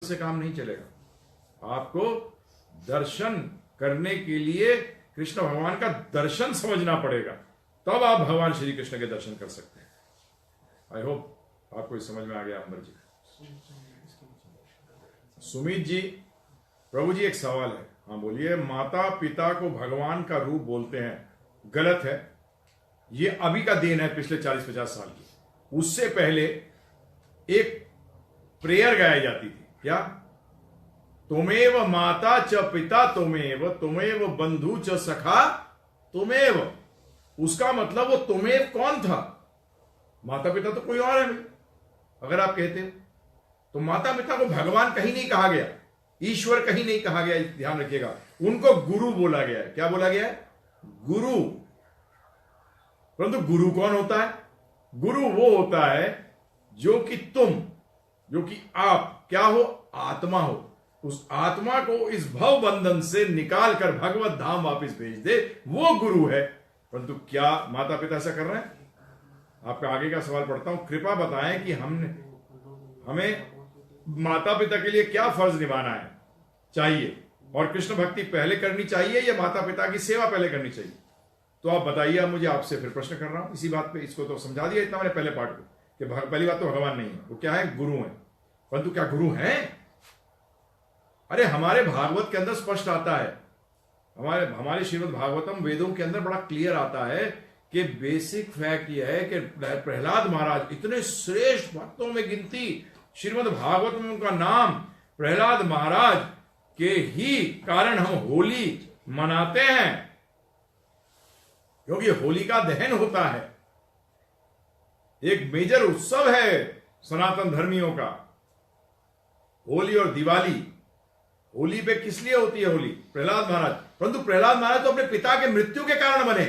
से काम नहीं चलेगा। आपको दर्शन करने के लिए कृष्ण भगवान का दर्शन समझना पड़ेगा, तब आप भगवान श्री कृष्ण के दर्शन कर सकते हैं। आई होप आपको इस समझ में आ गया। अंबर जी, सुमित जी, प्रभु जी एक सवाल है। हाँ बोलिए। माता पिता को भगवान का रूप बोलते हैं, गलत है। ये अभी का देन है, पिछले 40-50 साल की। उससे पहले एक प्रेयर गाई जाती थी, क्या? तुमेव माता च पिता तुमेव, तुमेव बंधु च सखा तुमेव। उसका मतलब वो तुमेव कौन था? माता पिता तो कोई और है। अगर आप कहते हो तो माता पिता को भगवान कहीं नहीं कहा गया, ईश्वर कहीं नहीं कहा गया, ध्यान रखिएगा। उनको गुरु बोला गया है। क्या बोला गया है? गुरु। परंतु गुरु कौन होता है? गुरु वो होता है जो कि तुम, जो कि आप क्या हो? आत्मा हो। उस आत्मा को इस भव बंधन से निकाल कर भगवत धाम वापस भेज दे, वो गुरु है। परंतु क्या माता पिता ऐसा कर रहे हैं? आपका आगे का सवाल पढ़ता हूं। कृपा बताएं कि हमें माता पिता के लिए क्या फर्ज निभाना है चाहिए, और कृष्ण भक्ति पहले करनी चाहिए या माता पिता की सेवा पहले करनी चाहिए? तो आप बताइए। मुझे आपसे फिर प्रश्न कर रहा हूं इसी बात पे। इसको तो समझा दिया इतना मैंने पहले पार्ट को, कि पहली बात तो भगवान नहीं है, वो क्या है? गुरु है। परंतु क्या गुरु है? अरे हमारे भागवत के अंदर स्पष्ट आता है, हमारे श्रीमद् भागवतम वेदों के अंदर बड़ा क्लियर आता है कि बेसिक फैक्ट यह है कि प्रहलाद महाराज इतने श्रेष्ठ भक्तों में गिनती, श्रीमद् भागवत में उनका नाम, प्रहलाद महाराज के ही कारण हम होली मनाते हैं, क्योंकि होलिका दहन होता है। एक मेजर उत्सव है सनातन धर्मियों का, होली और दिवाली। होली पे किस लिए होती है होली? प्रहलाद महाराज। परंतु प्रहलाद महाराज तो अपने पिता के मृत्यु के कारण बने,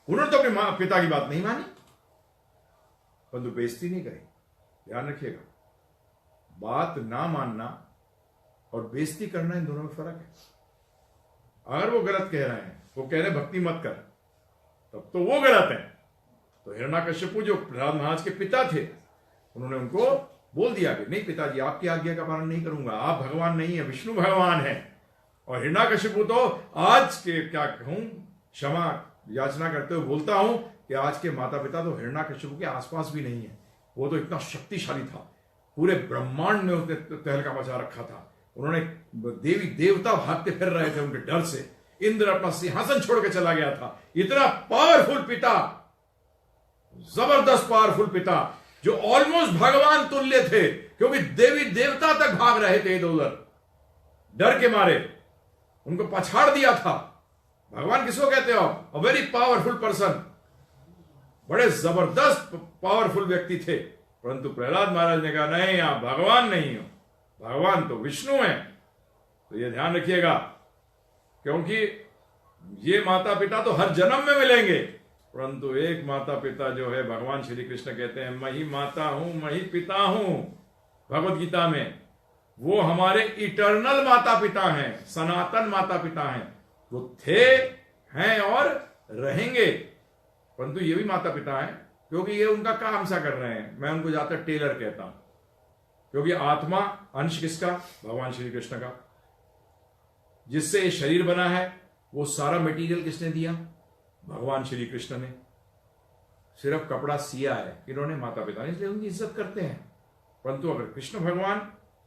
उन्होंने तो अपने पिता की बात नहीं मानी, परंतु बेइज्जती नहीं करी। ध्यान रखिएगा, बात ना मानना और बेइज्जती करना, इन दोनों में फर्क है। अगर वो गलत कह रहे हैं, वो कह रहे हैं भक्ति मत कर, तब तो वो गलत है। तो हिरण्यकश्यपु जो प्रहलाद महाराज के पिता थे, उन्होंने उनको बोल दिया कि नहीं पिताजी, आपकी आज्ञा का पालन नहीं करूंगा, आप भगवान नहीं है, विष्णु भगवान है। और हिरण्यकश्यपु तो आज के क्या कहूं, क्षमा याचना करते हुए बोलता हूं कि आज के माता पिता तो हिरण्यकश्यपु के आसपास भी नहीं है। वो तो इतना शक्तिशाली था, पूरे ब्रह्मांड में उसने तहलका मचा रखा था। उन्होंने देवी देवता भागते फिर रहे थे उनके डर से। इंद्र अपना सिंहासन छोड़ के चला गया था। इतना पावरफुल पिता, जबरदस्त पावरफुल पिता, जो ऑलमोस्ट भगवान तुल्य थे, क्योंकि देवी देवता तक भाग रहे थे इधर उधर डर के मारे, उनको पछाड़ दिया था। भगवान किसको कहते हो आप? अ वेरी पावरफुल पर्सन, बड़े जबरदस्त पावरफुल व्यक्ति थे। परंतु प्रहलाद महाराज ने कहा नहीं, आप भगवान नहीं हो, भगवान तो विष्णु हैं। तो ये ध्यान रखिएगा, क्योंकि ये माता पिता तो हर जन्म में मिलेंगे, परंतु एक माता पिता जो है, भगवान श्री कृष्ण कहते हैं मैं ही माता हूं, मैं ही पिता हूं, भगवत गीता में। वो हमारे इटर्नल माता पिता हैं, सनातन माता पिता हैं। वो थे, हैं और रहेंगे। परंतु ये भी माता पिता हैं, क्योंकि ये उनका काम सा कर रहे हैं। मैं उनको ज्यादातर टेलर कहता हूं, क्योंकि आत्मा अंश किसका? भगवान श्री कृष्ण का। जिससे ये शरीर बना है, वो सारा मटेरियल किसने दिया? भगवान श्री कृष्ण ने। सिर्फ कपड़ा सिया है इन्होंने, माता पिता ने, इसलिए उनकी इज्जत करते हैं। परंतु अगर कृष्ण भगवान,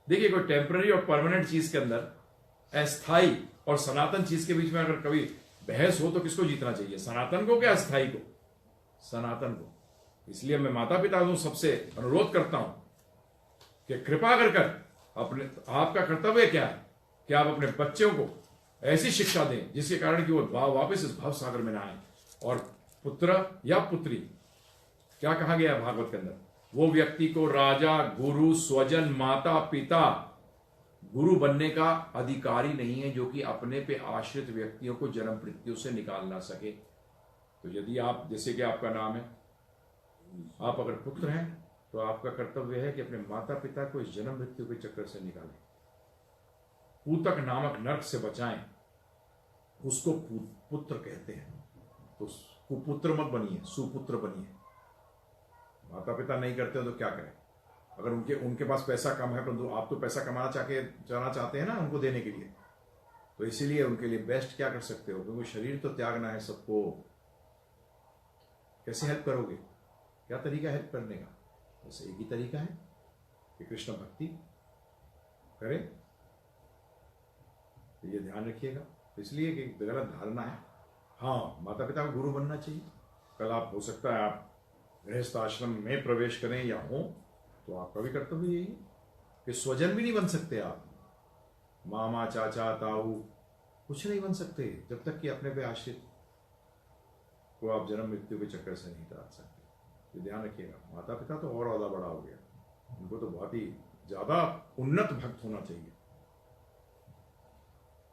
देखिए कोई टेम्पररी और परमानेंट चीज के अंदर, अस्थाई और सनातन चीज के बीच में अगर कभी बहस हो तो किसको जीतना चाहिए? सनातन को क्या अस्थाई को? सनातन को। इसलिए मैं माता पिता को सबसे अनुरोध करता हूं कि कृपा कर अपने, आपका कर्तव्य क्या है कि आप अपने बच्चों को ऐसी शिक्षा दें जिसके कारण कि वो वापस इस भव सागर में ना आए। और पुत्र या पुत्री, क्या कहा गया भागवत के अंदर? वो व्यक्ति को राजा, गुरु, स्वजन, माता पिता, गुरु बनने का अधिकारी नहीं है जो कि अपने पे आश्रित व्यक्तियों को जन्म मृत्यु से निकाल ना सके। तो यदि आप, जैसे कि आपका नाम है, आप अगर पुत्र हैं तो आपका कर्तव्य है कि अपने माता पिता को इस जन्म मृत्यु के चक्कर से निकालें, पूतक नामक नरक से बचाएं। उसको पुत्र कहते हैं। तो कुपुत्र मत बनिए, सुपुत्र बनिए। माता पिता नहीं करते तो क्या करें? अगर उनके उनके पास पैसा कम है, परंतु आप तो पैसा जाना चाहते हैं ना उनको देने के लिए, तो इसीलिए उनके लिए बेस्ट क्या कर सकते हो, क्योंकि शरीर तो त्यागना है सबको। कैसे हेल्प करोगे? क्या तरीका है हेल्प करने का? बस एक ही तरीका है कि कृष्ण भक्ति करें। तो ये ध्यान रखिएगा। इसलिए कि गलत धारणा है। हाँ, माता पिता को गुरु बनना चाहिए। कल आप हो सकता है आप गृहस्थ आश्रम में प्रवेश करें या हो, तो आपका भी कर्तव्य यही है कि स्वजन भी नहीं बन सकते आप, मामा चाचा ताऊ कुछ नहीं बन सकते जब तक कि अपने पे आश्रित को आप जन्म मृत्यु के चक्कर से नहीं हटा सकते। तो ध्यान रखिएगा। माता पिता तो और ज्यादा बड़ा हो गया, उनको तो बहुत ही ज्यादा उन्नत भक्त होना चाहिए।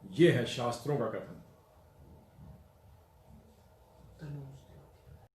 ये है शास्त्रों का कथन। धन्यवाद।